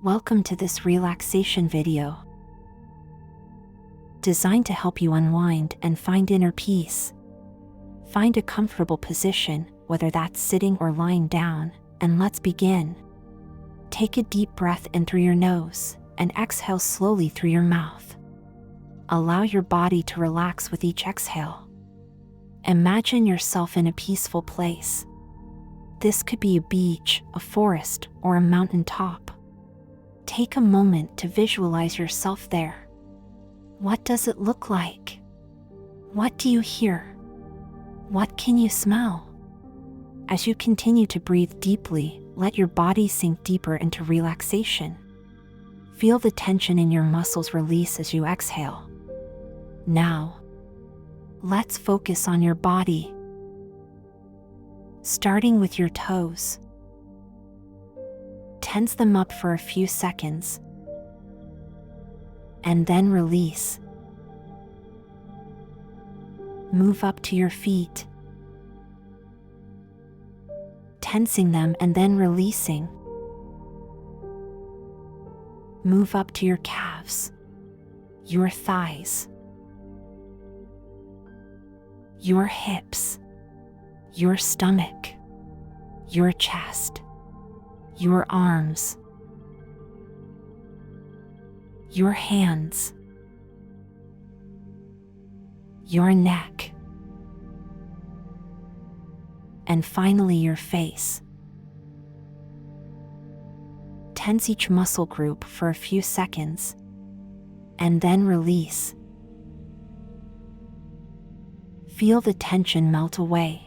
Welcome to this relaxation video, designed to help you unwind and find inner peace. Find a comfortable position, whether that's sitting or lying down, and let's begin. Take a deep breath in through your nose and exhale slowly through your mouth. Allow your body to relax with each exhale. Imagine yourself in a peaceful place. This could be a beach, a forest, or a mountain top. Take a moment to visualize yourself there. What does it look like? What do you hear? What can you smell? As you continue to breathe deeply, let your body sink deeper into relaxation. Feel the tension in your muscles release as you exhale. Now, let's focus on your body. Starting with your toes. Tense them up for a few seconds, and then release. Move up to your feet, tensing them and then releasing. Move up to your calves, your thighs, your hips, your stomach, your chest, your arms, your hands, your neck, and finally your face. Tense each muscle group for a few seconds, and then release. Feel the tension melt away.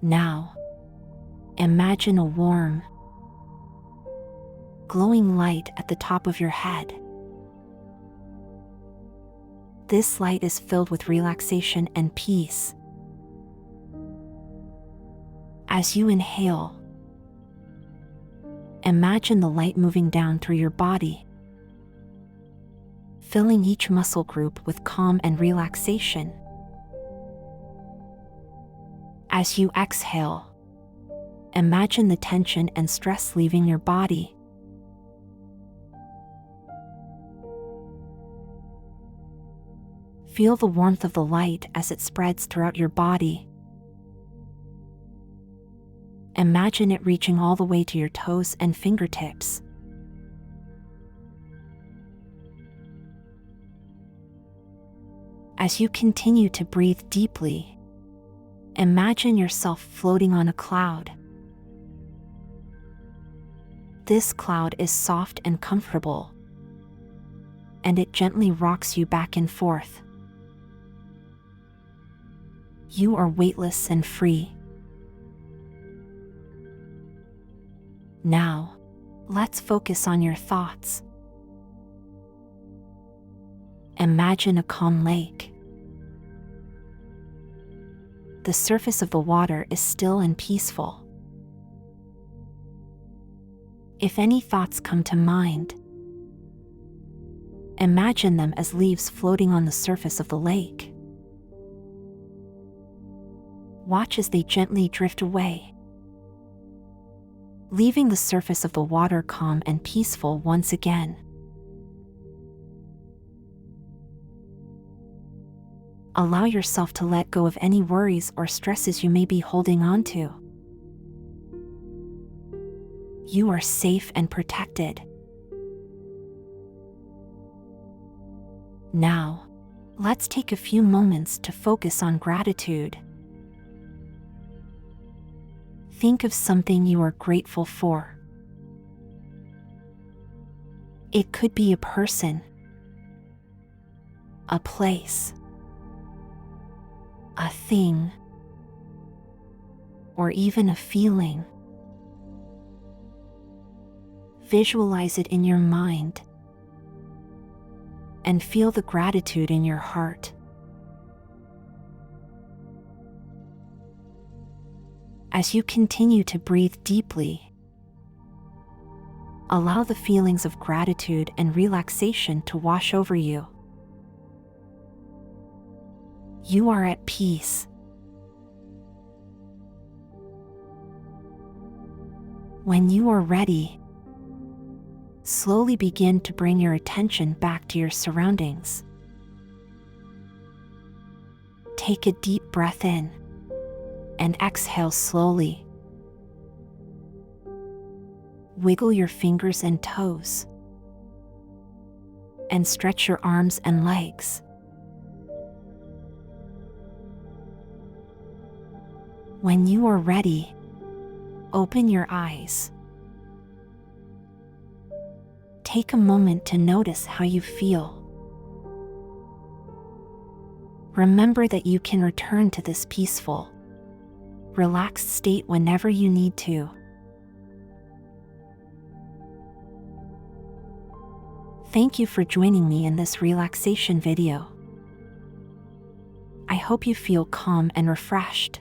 Now, imagine a warm, glowing light at the top of your head. This light is filled with relaxation and peace. As you inhale, imagine the light moving down through your body, filling each muscle group with calm and relaxation. As you exhale, imagine the tension and stress leaving your body. Feel the warmth of the light as it spreads throughout your body. Imagine it reaching all the way to your toes and fingertips. As you continue to breathe deeply, imagine yourself floating on a cloud. This cloud is soft and comfortable, and it gently rocks you back and forth. You are weightless and free. Now, let's focus on your thoughts. Imagine a calm lake. The surface of the water is still and peaceful. If any thoughts come to mind, imagine them as leaves floating on the surface of the lake. Watch as they gently drift away, leaving the surface of the water calm and peaceful once again. Allow yourself to let go of any worries or stresses you may be holding on to. You are safe and protected. Now, let's take a few moments to focus on gratitude. Think of something you are grateful for. It could be a person, a place, a thing, or even a feeling. Visualize it in your mind and feel the gratitude in your heart. As you continue to breathe deeply, allow the feelings of gratitude and relaxation to wash over you. You are at peace. When you are ready, slowly begin to bring your attention back to your surroundings. Take a deep breath in and exhale slowly. Wiggle your fingers and toes and stretch your arms and legs. When you are ready, open your eyes. Take a moment to notice how you feel. Remember that you can return to this peaceful, relaxed state whenever you need to. Thank you for joining me in this relaxation video. I hope you feel calm and refreshed.